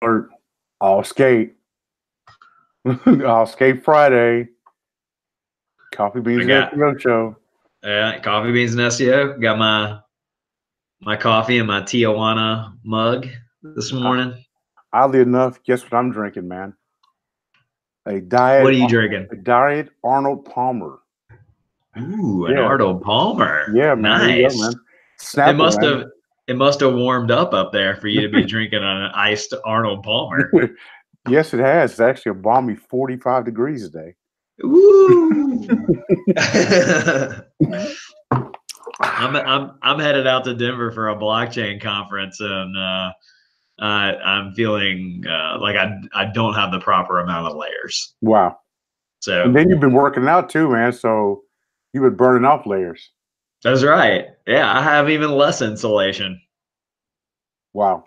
Or all skate. All skate Friday. Coffee Beans and SEO show. Coffee Beans and SEO. Got my coffee in my Tijuana mug this morning. Oddly enough, guess what I'm drinking, man? A diet. What are you drinking? A diet Arnold Palmer. Ooh, an Arnold Palmer. Yeah, man. Nice. There you go, man. Snapple, it must have warmed up there for you to be drinking an iced Arnold Palmer. Yes, it has. It's actually a balmy 45 degrees today. Ooh. I'm headed out to Denver for a blockchain conference, and I'm feeling like I don't have the proper amount of layers. Wow. So and then you've been working out too, man. So you've been burning off layers. That's right. Yeah, I have even less insulation. Wow.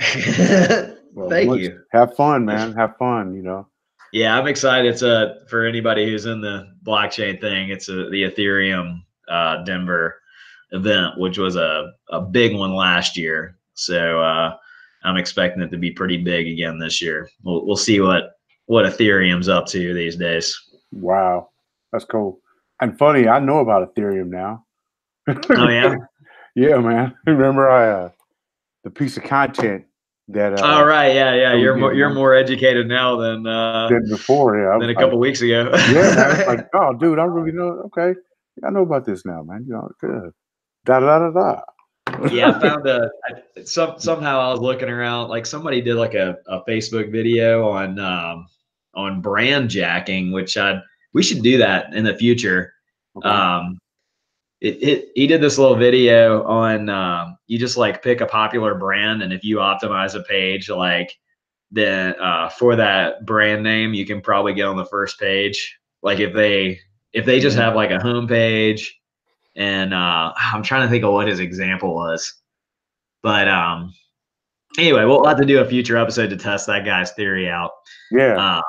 Well, thank you. Have fun, man. Have fun, you know. Yeah, I'm excited. It's for anybody who's in the blockchain thing, it's the Ethereum Denver event, which was a big one last year. So I'm expecting it to be pretty big again this year. We'll see what Ethereum's up to these days. Wow, that's cool. And funny, I know about Ethereum now. Oh yeah, yeah, man. Remember the piece of content that. Oh right, yeah. You're more educated now than before. Yeah, than a couple weeks ago. Yeah, man. It's like, oh, dude, I really know. Okay, I know about this now, man. You know, good. Da. Yeah, I found somehow I was looking around, like somebody did like a Facebook video on brand jacking, which we should do that in the future. Okay. He did this little video on you just like pick a popular brand, and if you optimize a page like then for that brand name, you can probably get on the first page. Like if they just have like a home page. And I'm trying to think of what his example was. But anyway, we'll have to do a future episode to test that guy's theory out. Yeah.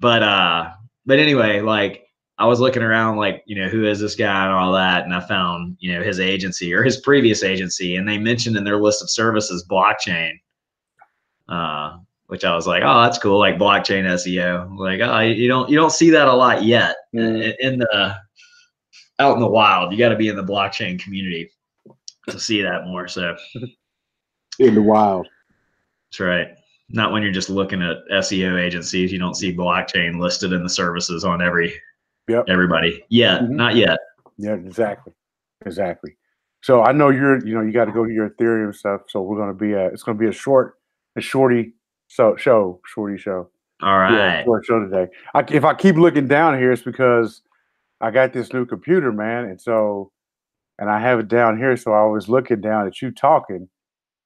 But anyway, like I was looking around, like, you know, who is this guy and all that. And I found, you know, his agency or his previous agency. And they mentioned in their list of services, blockchain, which I was like, oh, that's cool. Like blockchain SEO. Like, oh, you don't see that a lot yet out in the wild. You got to be in the blockchain community to see that more. So in the wild. That's right. Not when you're just looking at SEO agencies. You don't see blockchain listed in the services on everybody yet. Not yet. Yeah, exactly. So I know you got to go to your Ethereum stuff. So we're going to be it's going to be a shorty show. All right. Yeah, short show today. If I keep looking down here, it's because I got this new computer, man, and I have it down here, so I was looking down at you talking,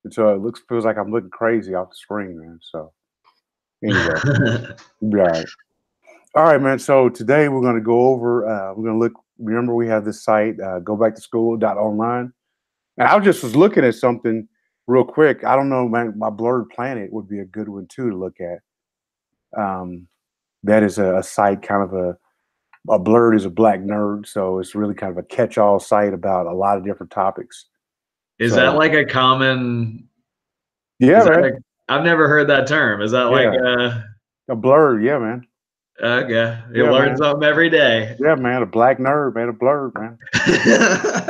and so it feels like I'm looking crazy off the screen, man. So anyway, be all right, man. So today we're going to go over. We're going to look. Remember, we have this site, gobackToSchool.online, and I was looking at something real quick. I don't know, man. My Blerd Planet would be a good one too to look at. That is a site, kind of a Blerd is a black nerd, so it's really kind of a catch-all site about a lot of different topics. Is that like a common? Yeah, man. I've never heard that term. Is that like a Blerd? Yeah, man. Okay, you learn something every day. Yeah, man. A black nerd, man. A Blerd, man. You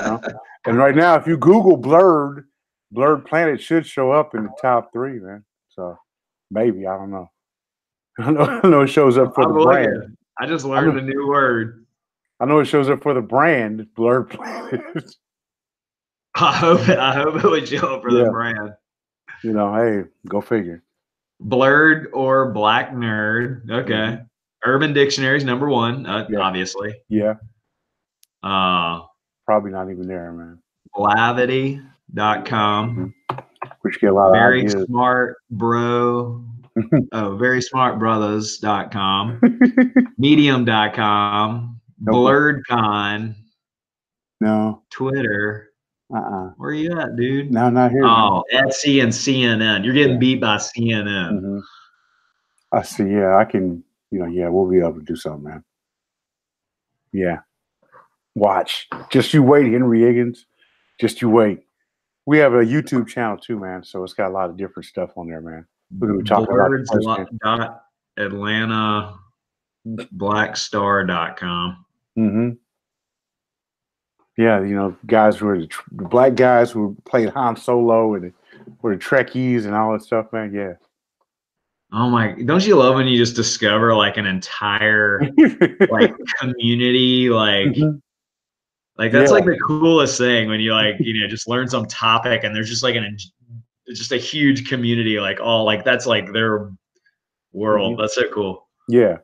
know? And right now, if you Google Blerd Planet should show up in the top 3, man. So maybe, I don't know. I know it shows up for the brand. I just learned a new word. I know it shows up for the brand, Blerd Planet. I hope it would show up for the brand. You know, hey, go figure. Blerd or black nerd. Okay. Urban Dictionary's number 1, obviously. Yeah. Probably not even there, man. Blavity.com. Which get a lot of ideas. Smart bro. Very smart brothers.com. Medium.com. BlerdCon. No. Twitter. Where are you at, dude? No, not here. Oh, Etsy and CNN. You're getting beat by CNN. I see. Yeah, I can. We'll be able to do something, man. Yeah. Watch. Just you wait, Henry Higgins. Just you wait. We have a YouTube channel too, man. So it's got a lot of different stuff on there, man. We're going to be talking about the president. Blerd.AtlantaBlackStar.com. Mm-hmm. Yeah, you know, guys who were the black guys who played Han Solo and were the Trekkies and all that stuff, man. Yeah. Oh my! Don't you love when you just discover like an entire like community, Mhm. like Yeah. that's like the coolest thing when you like just learn some topic and there's just like just a huge community like all like that's like their world. Mhm. That's so cool. Yeah.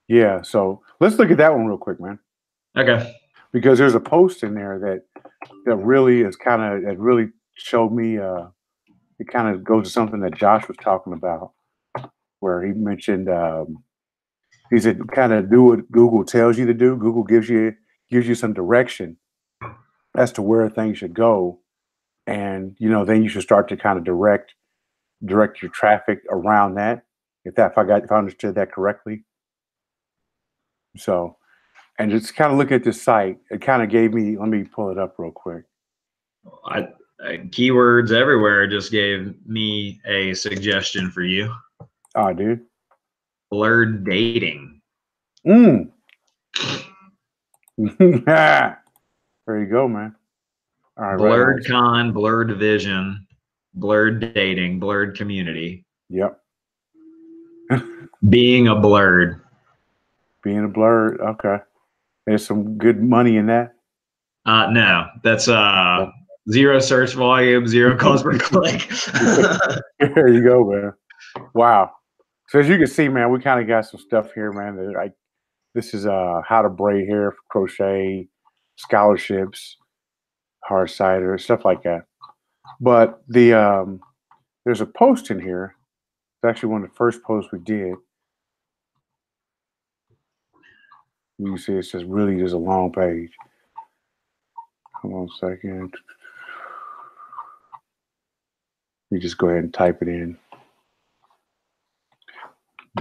Yeah. So let's look at that one real quick, man. Okay. Because there's a post in there that really is kind of it really showed me it kind of goes to something that Josh was talking about where he mentioned he said kind of do what Google tells you to do. Google gives you some direction as to where things should go, and then you should start to kind of direct your traffic around that. If I understood that correctly. So, and just kind of look at this site. It kind of gave me. Let me pull it up real quick. I keywords everywhere just gave me a suggestion for you. Oh, dude. Blerd dating. There you go, man. All right, Blerd right. con, blerd vision, blerd dating, blerd community. Yep. Being a blerd. Being a blerd. Okay. There's some good money in that. No, that's zero search volume, zero cost per click. There you go, man. Wow. So as you can see, man, we kind of got some stuff here, man. This is how to braid hair, crochet, scholarships, hard cider, stuff like that. But there's a post in here. It's actually one of the first posts we did. You can see it says really there's a long page. Hold on a second. You just go ahead and type it in.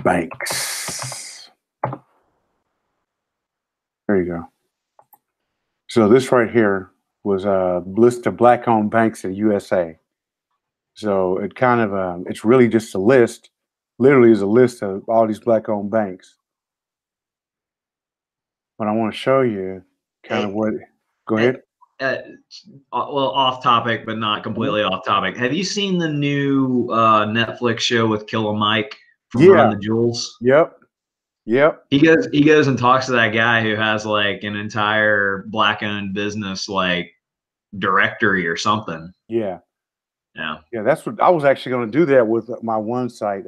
Banks. There you go. So this right here was a list of black-owned banks in USA. So it kind of it's really just a list. Literally is a list of all these black-owned banks. But I want to show you kind of what. Go ahead. Well, off topic, but not completely off topic. Have you seen the new Netflix show with Killer Mike from Run the Jewels? Yep. He goes and talks to that guy who has like an entire black-owned business like directory or something. Yeah. Yeah. Yeah, that's what I was actually going to do that with my one site,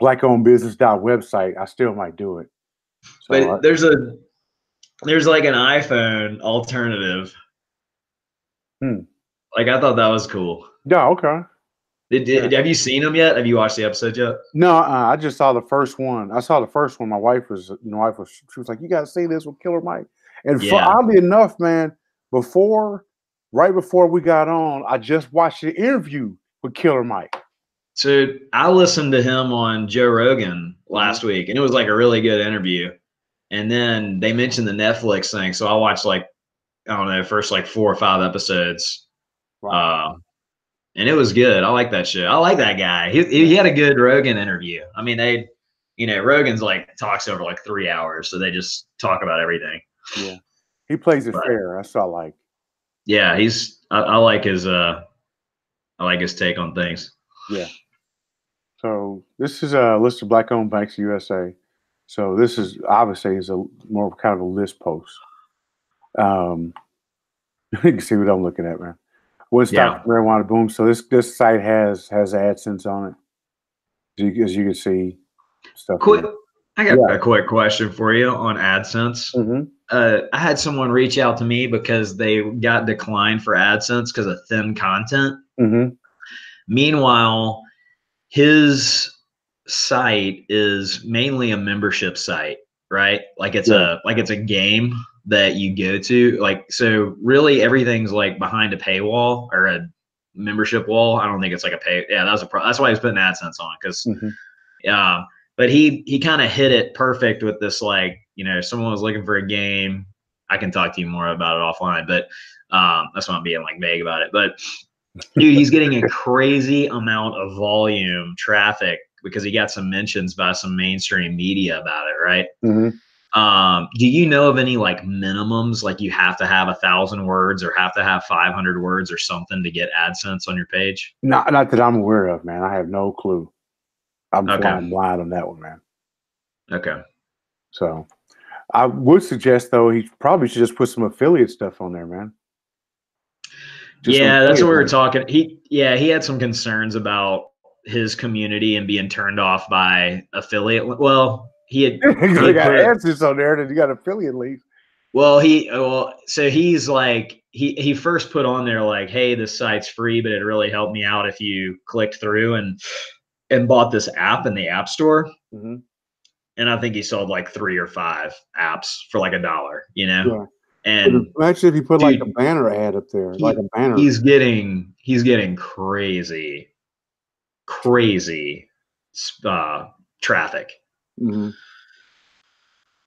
blackownedbusiness.website. I still might do it. So, but there's like an iPhone alternative. Like I thought that was cool. Yeah, okay. Have you seen them yet? Have you watched the episode yet? No, I just saw the first one. I saw the first one. My wife was she was like, "You got to see this with Killer Mike." And oddly enough, man, right before we got on, I just watched the interview with Killer Mike. So I listened to him on Joe Rogan last week, and it was like a really good interview. And then they mentioned the Netflix thing, so I watched like I don't know, first like 4 or 5 episodes. Wow. And it was good. I like that show. I like that guy. He had a good Rogan interview. I mean, Rogan's like talks over like 3 hours, so they just talk about everything. Yeah, he plays it fair. That's what I like. Yeah, I like his take on things. Yeah. So this is a list of black-owned banks in USA. So this is obviously is a more kind of a list post. You can see what I'm looking at, man. One stop marijuana boom. So this site has AdSense on it. As you can see, stuff. I got a quick question for you on AdSense. I had someone reach out to me because they got declined for AdSense because of thin content. Meanwhile, his site is mainly a membership site, right? Like it's a game that you go to. Like so, really, everything's like behind a paywall or a membership wall. I don't think it's like a pay. Yeah, that's why he's putting AdSense on because, but he kind of hit it perfect with this like someone was looking for a game. I can talk to you more about it offline, but that's why I'm being like vague about it. But Dude, he's getting a crazy amount of volume traffic because he got some mentions by some mainstream media about it, right? Mm-hmm. Do you know of any like minimums, like you have to have 1,000 words or have to have 500 words or something to get AdSense on your page? Not that I'm aware of, man. I have no clue. I'm Okay. flying blind on that one, man. Okay. So I would suggest though he probably should just put some affiliate stuff on there, man. Just some Yeah, that's what affiliate we were links. talking. He had some concerns about his community and being turned off by affiliate. Well, he They had got put answers on there, and you got affiliate links. so he's like he first put on there like, hey, this site's free, but it really helped me out if you clicked through and bought this app in the app store. Mm-hmm. And I think he sold like 3 or 5 apps for like $1, you know? Yeah. But And imagine if you put like a dude, banner ad up there, like he a banner. he's getting crazy traffic Mm-hmm.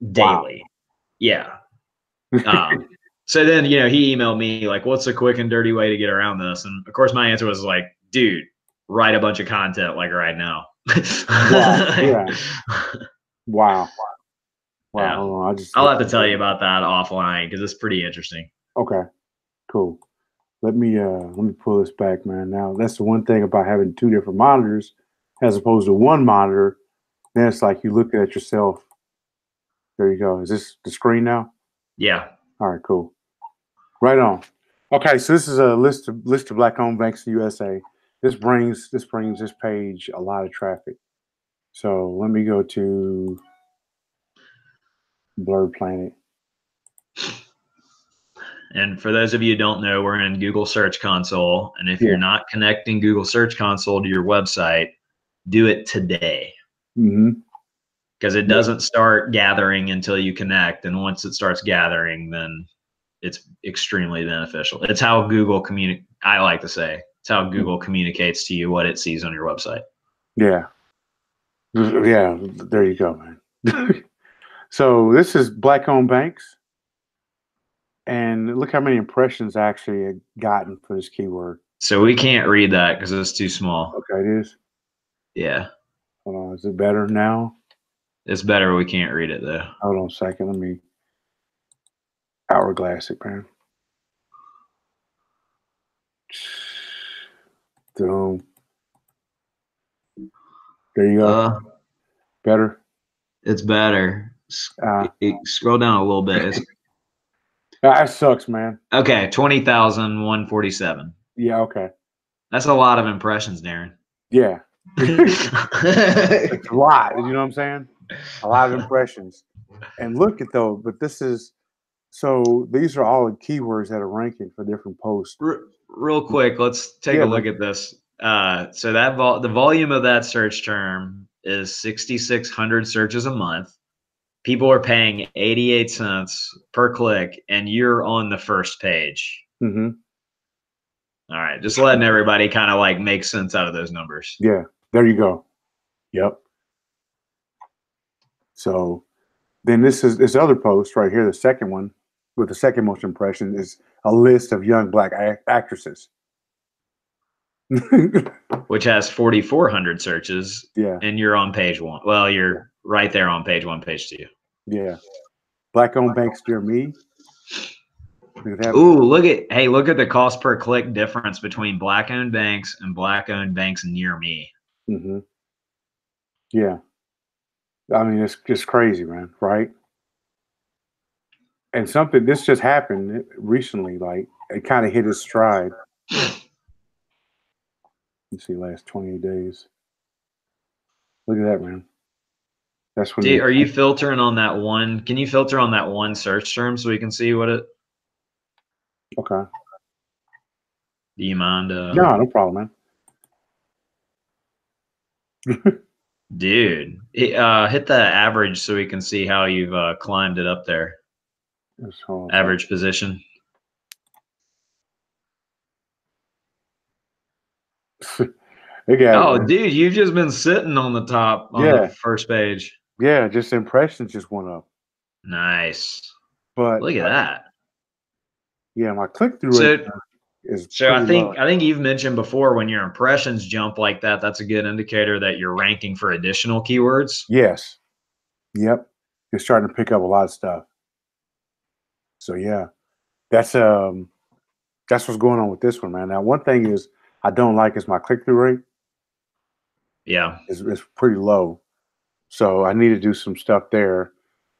Wow. daily. Yeah. So then, he emailed me like, what's a quick and dirty way to get around this? And of course, my answer was like, dude, write a bunch of content like right now. Wow. Yeah. Wow. Wow. Yeah. Hold on. I just I'll have to tell you about that offline because it's pretty interesting. Okay. Cool. Let me pull this back, man. Now that's the one thing about having 2 different monitors as opposed to one monitor. Then it's like you looking at yourself. There you go. Is this the screen now? Yeah. All right, cool. Right on. Okay, so this is a list of black-owned banks in the USA. This brings this page a lot of traffic. So let me go to Blerd Planet. And for those of you who don't know, we're in Google Search Console. And if Yeah. you're not connecting Google Search Console to your website, do it today. Mm-hmm. Because it doesn't start gathering until you connect. And once it starts gathering, then it's extremely beneficial. It's how Google I like to say, it's how Google communicates to you what it sees on your website. Yeah. Yeah, there you go, man. So this is black-owned banks. And look how many impressions I actually had gotten for this keyword. So we can't read that because it's too small. Okay, it is. Yeah. Hold on. Is it better now? It's better we can't read it though. Hold on a second. Let me hourglass it, man. Boom. There you go. Better. It's better. Scroll down a little bit. That sucks, man. Okay, 20,147. Yeah, okay. That's a lot of impressions, Darren. Yeah. It's a lot. You know what I'm saying? A lot of impressions. And look at though, but this is so these are all the keywords that are ranking for different posts. Real quick, let's take a look at this. So that the volume of that search term is 6,600 searches a month. People are paying 88 cents per click, and you're on the first page. Mm-hmm. All right, just letting everybody kind of like make sense out of those numbers. Yeah, there you go. Yep. So then this other post right here, the second one with the second most impression is a list of young black actresses. Which has 4,400 searches. Yeah. And you're on page 1. Well, you're right there on page 1, page 2. Yeah. Black-owned banks near me. Ooh, look at the cost per click difference between black-owned banks and black-owned banks near me. Mm-hmm. Yeah. I mean, it's just crazy, man, right? And this just happened recently, like it kind of hit its stride. Let's see, last 28 days. Look at that, man. That's when are you filtering on that one? Can you filter on that one search term so we can see what it? Okay. Do you mind? No problem, man. Dude, hit the average so we can see how you've climbed it up there. Average position. Dude, you've just been sitting on the top on the first page. Yeah, just impressions just went up. Nice. But look at that. Yeah, my click-through rate. is So pretty low. I think you've mentioned before when your impressions jump like that, that's a good indicator that you're ranking for additional keywords. Yes. Yep. You're starting to pick up a lot of stuff. So yeah, that's what's going on with this one, man. Now, one thing is I don't like is my click through rate Yeah. is pretty low. So I need to do some stuff there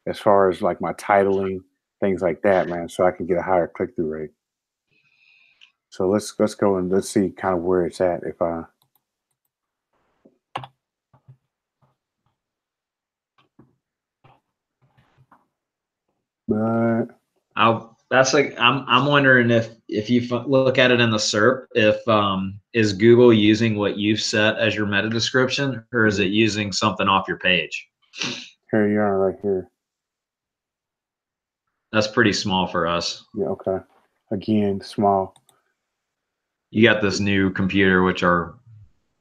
as far as like my titling, things like that, man, so I can get a higher click through rate. So let's go and let's see kind of where it's at. If I but That's like I'm wondering if you look at it in the SERP, if is Google using what you've set as your meta description, or is it using something off your page? here you are right here. That's pretty small for us. Yeah, okay. Again, small. You got this new computer, which are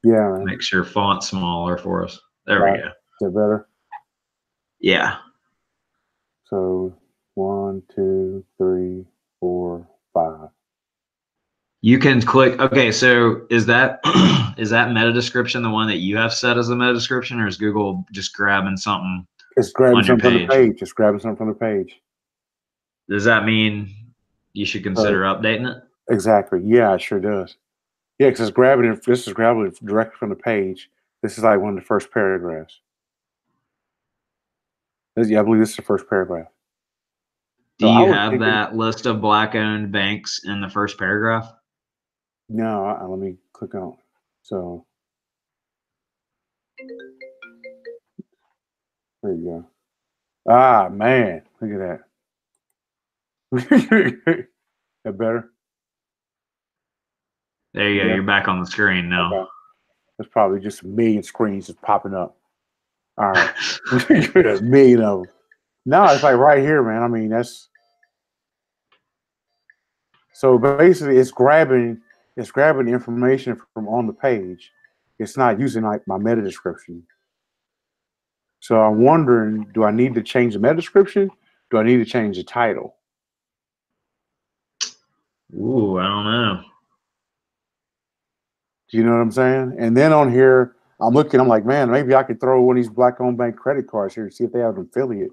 Yeah, man. makes your font smaller for us. There Right. we go. Is that better? Yeah. So 1, 2, 3, 4, 5. You can click. Okay, so is that is that meta description the one that you have set as a meta description, or is Google just grabbing something It's grabbing on your something from the page? page. It's grabbing something from the page. Does that mean you should consider updating it? Exactly. Yeah, it sure does. Yeah, because it's grabbing it. This is grabbing it directly from the page. This is like one of the first paragraphs. Yeah, I believe this is the first paragraph. Do So I you was have thinking, that list of black-owned banks in the first paragraph? no, let me click on. So there you go. Ah, man, look at that. That better? There you go. Yeah. You're back on the screen now. Okay. There's probably just a million screens just popping up. All right. A million of them. No, it's like right here, man. I mean, that's so basically it's grabbing information from on the page. It's not using like my meta description. So I'm wondering, do I need to change the meta description? Do I need to change the title? Ooh, I don't know. Do you know what I'm saying? And then on here, I'm looking, I'm like, man, maybe I could throw one of these black owned bank credit cards here and see if they have an affiliate.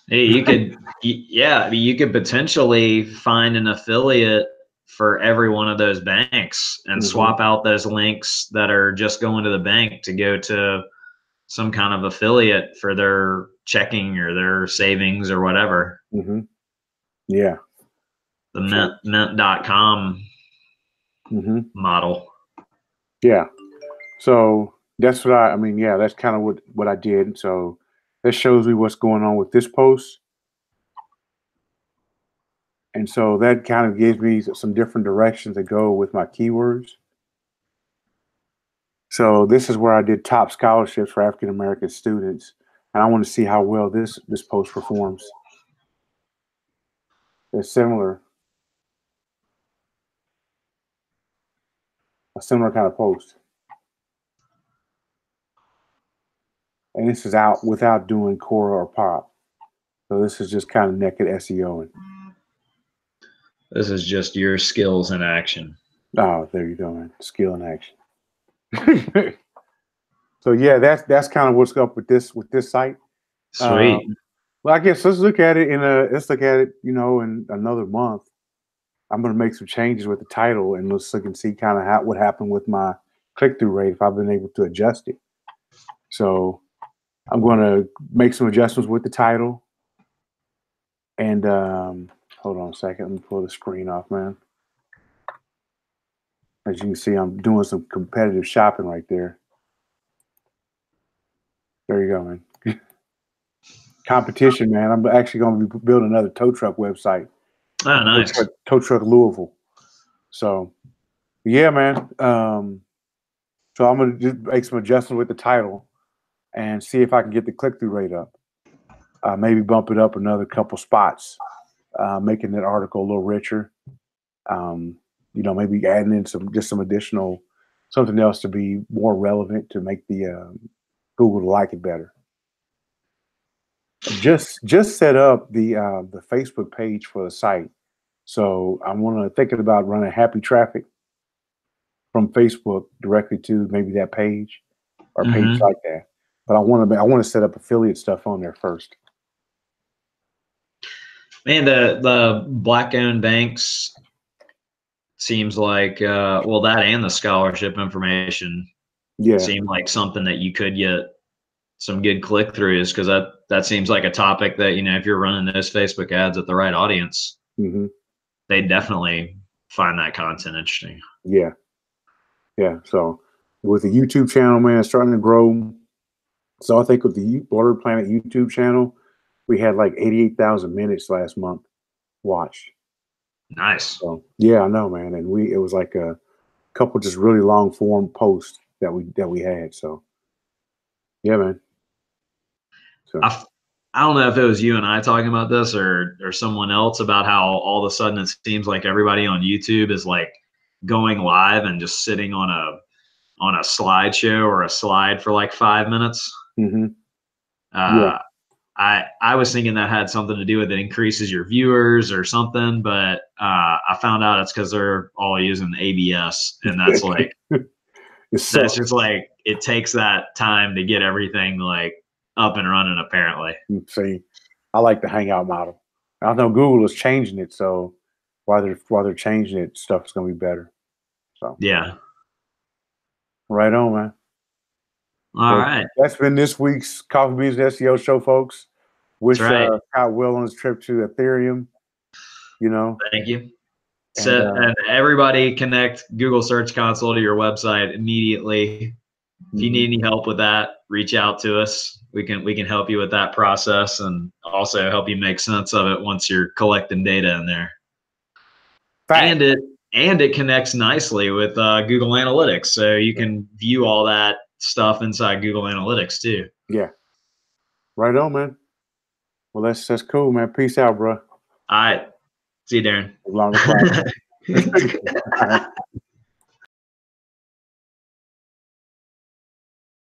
Hey, you could, yeah, I mean, you could potentially find an affiliate for every one of those banks and swap out those links that are just going to the bank to go to some kind of affiliate for their checking or their savings or whatever. Yeah. The mint.com model. Yeah. So that's what I mean, yeah, that's kind of what I did. So that shows me what's going on with this post. And so that kind of gives me some different directions to go with my keywords. So this is where I did top scholarships for African American students, and I want to see how well this post performs. It's similar, a similar kind of post, and this is out without doing Quora or Pop. So this is just kind of naked SEOing. This is just your skills in action. Oh, there you go, man. Skill in action. So yeah, that's kind of what's up with this site. Sweet. Well, I guess let's look at it in another month. I'm going to make some changes with the title and let's look and see kind of what happened with my click-through rate if I've been able to adjust it. So I'm going to make some adjustments with the title. And hold on a second. Let me pull the screen off, man. As you can see, I'm doing some competitive shopping right there. There you go, man. Competition, man. I'm actually going to be building another tow truck website. Oh, nice. Tow truck Louisville. So, yeah, man. So I'm going to just make some adjustments with the title and see if I can get the click-through rate up. Maybe bump it up another couple spots, making that article a little richer. Maybe adding in some additional something else to be more relevant to make the Google to like it better. Just set up the Facebook page for the site. So I'm thinking about running happy traffic from Facebook directly to maybe that page or page Hmm. like that. But I want to set up affiliate stuff on there first. Man, the black owned banks seems like well, that and the scholarship information Yeah. seem like something that you could get some good click throughs, because that seems like a topic that, if you're running those Facebook ads at the right audience, Hmm. they definitely find that content interesting. Yeah. Yeah. So with the YouTube channel, man, it's starting to grow. So I think with the Blerd Planet YouTube channel, we had like 88,000 minutes last month watched. Nice. So yeah, I know, man. And it was like a couple just really long form posts that we had. So yeah, man. So I, I don't know if it was you and I talking about this, or someone else, about how all of a sudden it seems like everybody on YouTube is like going live and just sitting on a slideshow or a slide for like 5 minutes. hmm yeah. Uh, I was thinking that had something to do with it increases your viewers or something, but I found out it's because they're all using ABS, and that's like It that's sucks. just like it takes that time to get everything like up and running. Apparently, See, I like the hangout model. I know Google is changing it, so while they're changing it, stuff is gonna be better. So yeah. right on, man. All Well, right, that's been this week's Coffee Beans and SEO show, folks. that's Wish right. Scott well on his trip to Ethereum, you know, Thank you. and And everybody connect Google Search Console to your website immediately. If you mhm. need any help with that, reach out to us. We can help you with that process, and also help you make sense of it once you're collecting data in there. Fact. And it connects nicely with Google Analytics, so you can view all that stuff inside Google Analytics too. Yeah, right on, man. Well, that's cool, man. Peace out, bro. All right, see you, Along the cloud. Darren. All right.